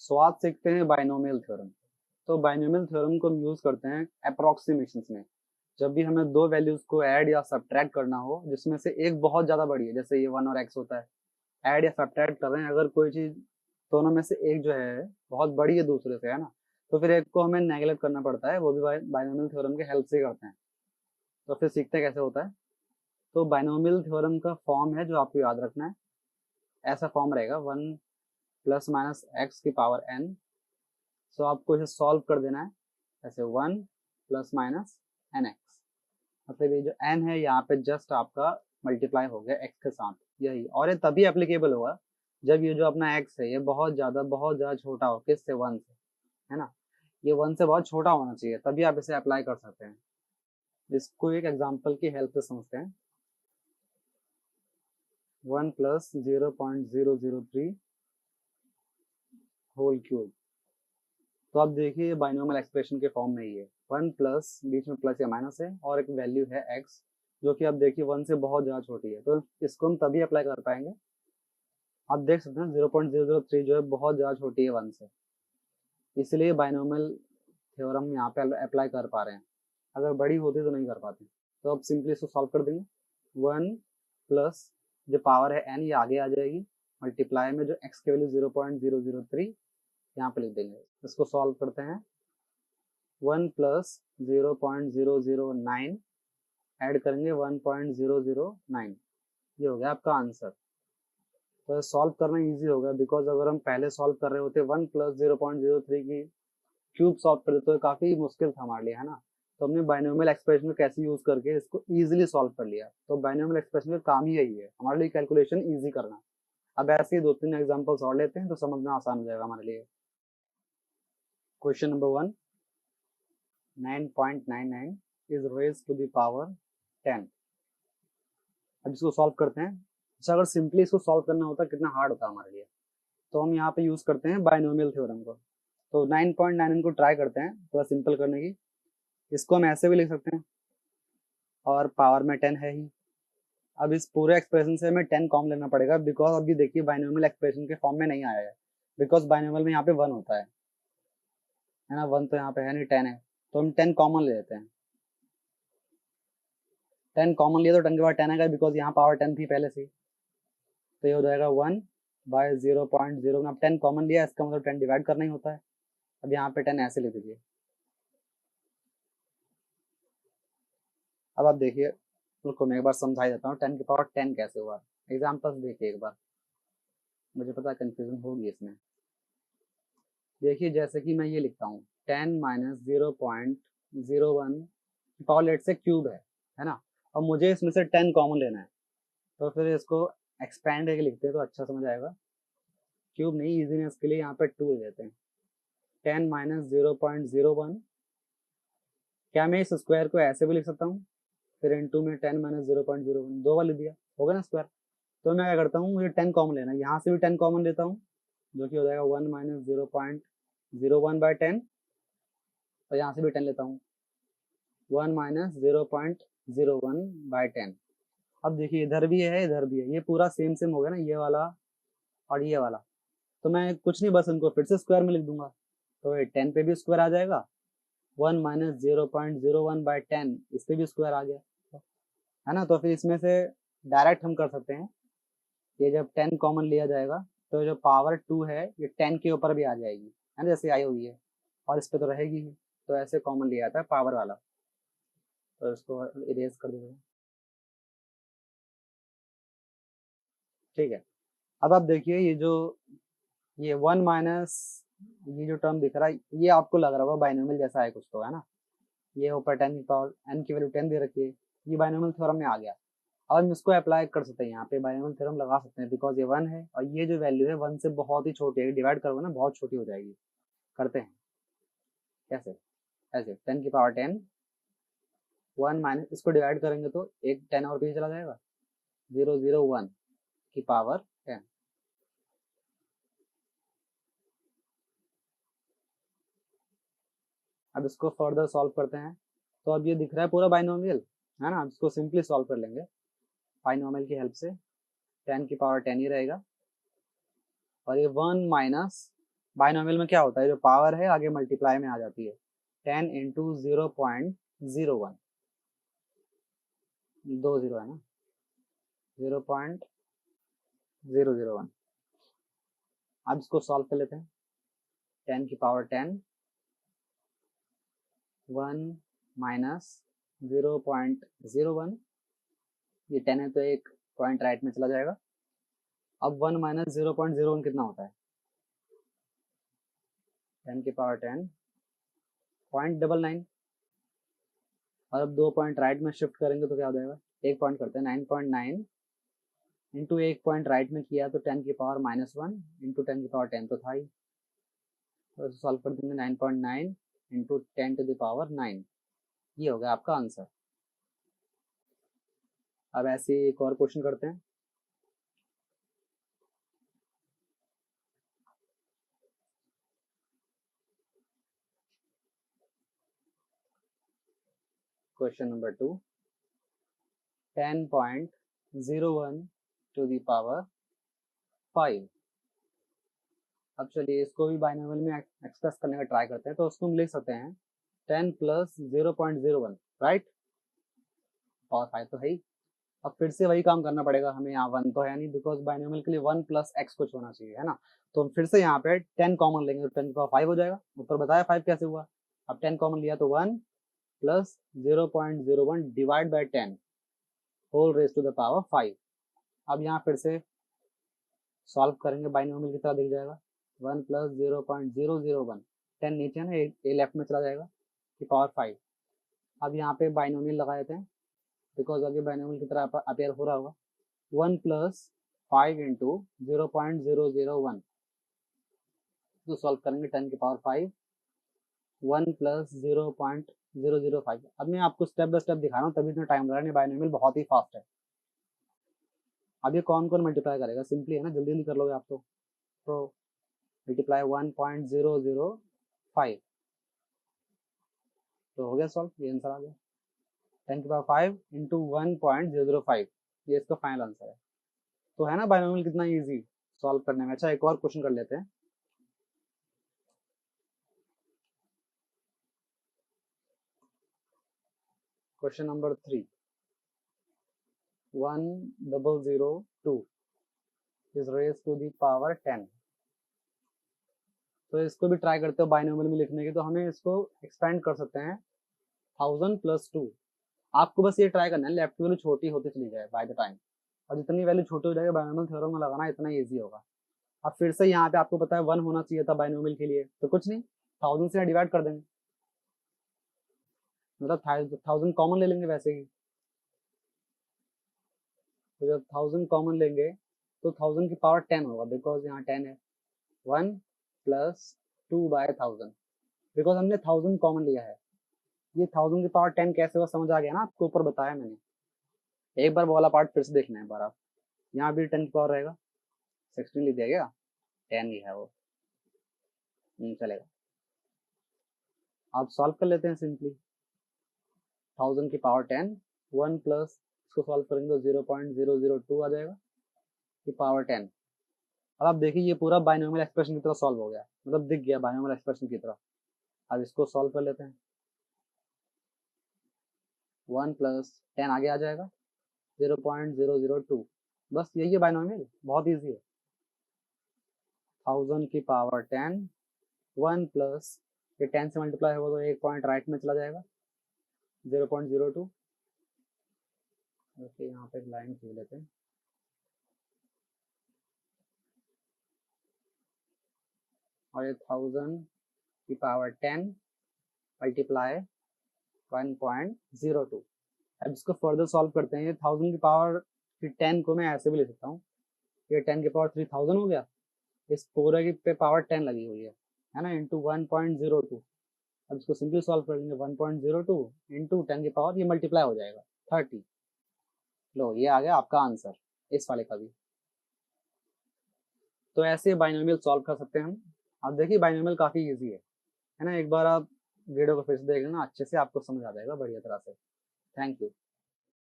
सो आज सीखते हैं बाइनोमियल थ्योरम। तो बाइनोमियल थ्योरम को हम यूज करते हैं अप्रोक्सीमेशंस में। जब भी हमें दो वैल्यूज को ऐड या सब्ट्रैक्ट करना हो जिसमें से एक बहुत ज्यादा बड़ी है, जैसे ये 1 और x होता है, ऐड या सब्ट्रैक्ट कर रहे हैं, अगर कोई चीज दोनों में से एक जो है बहुत बड़ी है दूसरे से, है ना, तो फिर एक को हमें नेगलेक्ट करना पड़ता है, वो भी बाइनोमियल थ्योरम के हेल्प से करते हैं। तो फिर सीखते हैं कैसे होता है। तो बाइनोमियल थ्योरम का फॉर्म है जो आपको याद रखना है। ऐसा फॉर्म रहेगा 1 ± x⁴n। सो आपको इसे सॉल्व कर देना है ऐसे 1 ± n x, मतलब ये जो n है यहाँ पे जस्ट आपका मल्टीप्लाई हो गया x के साथ, यही। और ये तभी एप्लीकेबल होगा जब ये जो अपना x है ये बहुत ज़्यादा छोटा हो, किससे, 1 से, है ना। ये 1 से बहुत छोटा होना चाहिए, तभी आप इसे अप्लाई कर सकते हैं। इसको एक एग्जांपल की हेल्प से समझते हैं। 1 + 0.003 होल क्यूब। तो आप देखिए ये बाइनोमियल एक्सप्रेशन के फॉर्म में ही है। 1 प्लस, बीच में प्लस या माइनस है, और एक वैल्यू है x जो कि आप देखिए 1 से बहुत ज़्यादा छोटी है, तो इसको हम तभी अप्लाई कर पाएंगे। आप देख सकते हैं 0.003 जो है बहुत ज़्यादा छोटी है 1 से, इसलिए बाइनोमियल थ्योरम यहाँ पे अप्लाई कर पा रहे हैं। अगर बड़ी होती तो नहीं कर पाते। तो अब सिंपली इसको सॉल्व कर देंगे। 1 प्लस जो पावर है n ये आगे आ जाएगी, मल्टीप्लाई में जो x की वैल्यू 0.003 यहाँ पे लिख देंगे। इसको सॉल्व करते हैं। 1 + 0.009 ऐड करेंगे 1.009, ये हो गया आपका आंसर। तो सॉल्व करना इजी होगा, बिकॉज अगर हम पहले सॉल्व कर रहे होते 1 + 0.03 की क्यूब सॉल्व कर देते तो काफ़ी मुश्किल था हमारे लिए, है ना। तो हमने बाइनोमियल एक्सप्रेशन को कैसे यूज़ करके इसको ईजिली सॉल्व कर लिया। तो बाइनोमियल एक्सप्रेशन का काम ही यही है, हमारे लिए कैलकुलेशन ईजी करना। अब ऐसे ही 2-3 एग्जाम्पल्स और लेते हैं तो समझना आसान हो जाएगा हमारे लिए। Question number 1, 9.99 is raised to the power 10। अब इसको सॉल्व करते हैं। अच्छा, अगर सिंपली इसको सॉल्व करना होता कितना हार्ड होता हमारे लिए। तो हम यहाँ पे यूज़ करते हैं बाइनोमियल थ्योरम को। तो 9.99 को ट्राई करते हैं थोड़ा सिंपल करने की। इसको हम ऐसे भी लिख सकते हैं, और पावर में 10 है ही। अब इस पूरे एक्सप्रेशन से हमें 10 कॉमन लेना पड़ेगा, बिकॉज अभी देखिए बाइनोमियल एक्सप्रेशन के फॉर्म में नहीं आया है, बिकॉज बाइनोमियल में यहाँ पे 1 होता है ना। 1 तो यहाँ पे है नहीं, 10 है, तो हम 10 कॉमन ले लेते हैं। 10 कॉमन लिया तो 10 के बाद 10 आएगा, बिकॉज यहाँ पावर 10 थी पहले से। तो ये हो जाएगा 1/0.0। अब 10 कॉमन लिया, इसका मतलब 10 डिवाइड करना ही होता है। अब यहाँ पे 10 ऐसे लिख दीजिए। अब आप देखिए, रुको मैं एक बार समझा देता हूँ 10 की पावर 10 कैसे हुआ। एग्जाम्पल्स देखिए एक बार, मुझे पता है कंफ्यूजन होगी इसमें। देखिए जैसे कि मैं ये लिखता हूँ 10 - 0.01 पावर लेट से क्यूब है ना। और मुझे इसमें से 10 कॉमन लेना है, तो फिर इसको एक्सपैंड करके लिखते हैं तो अच्छा समझ आएगा। क्यूब नहीं, इजीनेस के लिए यहाँ पे 2 ले लेते हैं। 10 - 0.01, क्या मैं इस स्क्वायर को ऐसे भी लिख सकता हूँ, फिर इनटू में 10 - 0.01, 2 बार लिख दिया, होगा ना स्क्वायर। तो मैं क्या करता हूँ, मुझे 10 कॉमन लेना है, यहाँ से भी 10 कॉमन लेता हूँ, जो कि हो जाएगा 1 - 0.01/10, और यहाँ से भी 10 लेता हूँ, 1 - 0.01/10। अब देखिए इधर भी है इधर भी है, ये पूरा सेम सेम हो गया ना, ये वाला और ये वाला। तो मैं कुछ नहीं, बस इनको फिर से स्क्वायर में लिख दूंगा, तो ये 10 पे भी स्क्वायर आ जाएगा, 1 - 0.01/10 इस पे भी स्क्वायर आ गया, है ना। तो फिर इसमें से डायरेक्ट हम कर सकते हैं, ये जब 10 कॉमन लिया जाएगा तो जो पावर 2 है ये 10 के ऊपर भी आ जाएगी, है ना, जैसे आई हुई है, और इस पे तो रहेगी ही। तो ऐसे कॉमन लिया जाता है पावर वाला। तो इसको इरेज कर देते हैं, ठीक है। अब आप देखिए ये 1 माइनस, ये जो टर्म दिख रहा है ये आपको लग रहा होगा बाइनोमियल जैसा है कुछ, तो है ना। ये ऊपर 10 की पावर n की वैल्यू 10 दे रखी है, ये बाइनोमियल थ्योरम में आ गया। अब हम इसको अप्लाई कर सकते हैं, यहाँ पे बाइनोमियल थ्योरम लगा सकते हैं, बिकॉज ये 1 है और ये जो वैल्यू है 1 से बहुत ही छोटी है, डिवाइड करोगे ना बहुत छोटी हो जाएगी। करते हैं कैसे, ऐसे 10 की पावर 10, 1 माइनस, इसको डिवाइड करेंगे तो एक 10 और पीछे चला जाएगा, 001 की पावर 10। अब इसको फर्दर सॉल्व करते हैं, तो अब ये दिख रहा है पूरा बाइनोमियल, है ना। अब इसको सिंपली सॉल्व कर लेंगे बाइनोमियल की हेल्प से। 10 की पावर 10 ही रहेगा, और ये 1 माइनस बाइनोमियल में क्या होता है, जो पावर है आगे मल्टीप्लाई में आ जाती है। 10 इंटू 0.01, 2 जीरो है ना, 0.001। अब इसको सॉल्व कर लेते हैं। 10 की पावर 10, 1 माइनस 0.01, ये 10 है तो एक पॉइंट राइट में चला जाएगा। अब 1 माइनस 0.01 कितना होता है, 10 की पावर 10, 0.99। और अब 2 पॉइंट राइट में शिफ्ट करेंगे तो क्या हो जाएगा, एक पॉइंट करते हैं, 9.9 इंटू एक पॉइंट राइट में किया तो 10 की पावर -1 इंटू 10 की पावर 10 तो था ही, तो सॉल्व कर देंगे। 9.9 इंटू 10 टू द पावर 9, ये हो गया आपका आंसर। अब ऐसे एक और क्वेश्चन करते हैं। Question number 2, 10.01 to the power 5। अब चलिए इसको भी बाइनोमियल में एक्सप्रेस करने का ट्राई करते हैं। तो उसको हम लिख सकते हैं 10 प्लस 0.01, राइट, पावर 5 तो है ही। अब फिर से वही काम करना पड़ेगा हमें, यहाँ 1 तो है नहीं, बिकॉज बाइनोमियल के लिए 1 प्लस एक्स कुछ होना चाहिए, है ना। तो हम फिर से यहाँ पे 10 कॉमन लेंगे तो 10 की पावर 5 हो जाएगा। ऊपर बताया 5 कैसे हुआ। अब 10 कॉमन लिया तो 1 plus 0.01 divide by 10 whole raise to the power 5। अब यहाँ फिर से सॉल्व करेंगे, बाइनोमियल की तरह दिख जाएगा। 1 प्लस 0.001, 10 नीचे है ना, ए लेफ्ट में चला जाएगा, की पावर 5। अब यहाँ पे बाइनोमियल लगा देते हैं, बिकॉज अभी बाइनोमियल की तरह अपेयर हो रहा होगा। 1 प्लस 5 इंटू 0.001, तो सॉल्व करेंगे 10 की पावर 5, 1 प्लस 0.005। अब मैं आपको स्टेप बाय स्टेप दिखा रहा हूँ, तभी इतना टाइम लगा रहा है, बाइनोमियल बहुत ही फास्ट है। अब ये कौन कौन मल्टीप्लाई करेगा, सिंपली है ना, जल्दी जल्दी कर लोगे आप तो मल्टीप्लाई 1.005, तो हो गया सॉल्व, ये आंसर आ गया। 10 की पावर 5 इंटू 1.005, ये इसका फाइनल आंसर है। तो है ना बाइनोमियल कितना इजी सॉल्व करने में। अच्छा एक और क्वेश्चन कर लेते हैं। Question number 3, 1002 is raise to the power 10। तो इसको भी ट्राई करते हो बाइनोमियल में लिखने की, तो हमें इसको एक्सपेंड कर सकते हैं 1000 प्लस 2। आपको बस ये ट्राई करना है लेफ्ट वैल्यू छोटी होती चली जाए बाय द टाइम, और जितनी वैल्यू छोटी हो जाएगी बाइनोमियल थ्योरम में लगाना इतना ईजी होगा। अब फिर से यहाँ पे आपको पता है 1 होना चाहिए था बाइनोमियल के लिए, तो कुछ नहीं, 1000 से डिवाइड कर देंगे, मतलब 1000 कॉमन ले लेंगे वैसे ही। तो जब 1000 कॉमन लेंगे तो 1000 की पावर 10 होगा, बिकॉज यहाँ 10 है। 1 प्लस 2 बाय 1000, बिकॉज हमने 1000 कॉमन लिया है। ये 1000 की पावर 10 कैसे हुआ समझ आ गया ना आपको, ऊपर बताया मैंने। एक बार वो वाला पार्ट फिर से देखना है एक बार आप। यहाँ भी 10 की पावर रहेगा, 16 लिख दिया गया, 10 ही है वो, चलेगा। आप सॉल्व कर लेते हैं सिंपली। 1000 की पावर 10, 1 प्लस इसको सॉल्व करेंगे तो 0.002 आ जाएगा की पावर 10। अब आप देखिए ये पूरा बाइनोमियल एक्सप्रेशन की तरह सॉल्व हो गया, मतलब दिख गया बाइनोमियल एक्सप्रेशन की तरह। अब इसको सॉल्व कर लेते हैं। 1 प्लस 10 आगे आ जाएगा, 0.002, बस यही है बाइनोमियल, बहुत ईजी है। 1000 की पावर 10, 1 प्लस ये 10 से मल्टीप्लाई होगा तो एक पॉइंट राइट में चला जाएगा, 0.02। ओके यहाँ पे एक लाइन खींच लेते हैं। और ये 1000 की पावर 10 मल्टीप्लाई 1.02। अब इसको फर्दर सॉल्व करते हैं। ये 1000 की पावर 10 को मैं ऐसे भी लिख सकता हूँ, ये 10 की पावर 3000 हो गया, इस पूरे की पे पावर 10 लगी हुई है ना, इंटू 1.02। अब इसको सिंपली सॉल्व कर लेंगे, 1.02 इंटू 10 की पावर, ये मल्टीप्लाई हो जाएगा 30। लो ये आ गया आपका आंसर इस वाले का भी। तो ऐसे बाइनोमियल सॉल्व कर सकते हैं हम। आप देखिए बाइनोमियल काफ़ी इजी है ना। एक बार आप वीडियो को फिर से देख लेना, अच्छे से आपको समझ आ जाएगा बढ़िया तरह से। Thank you.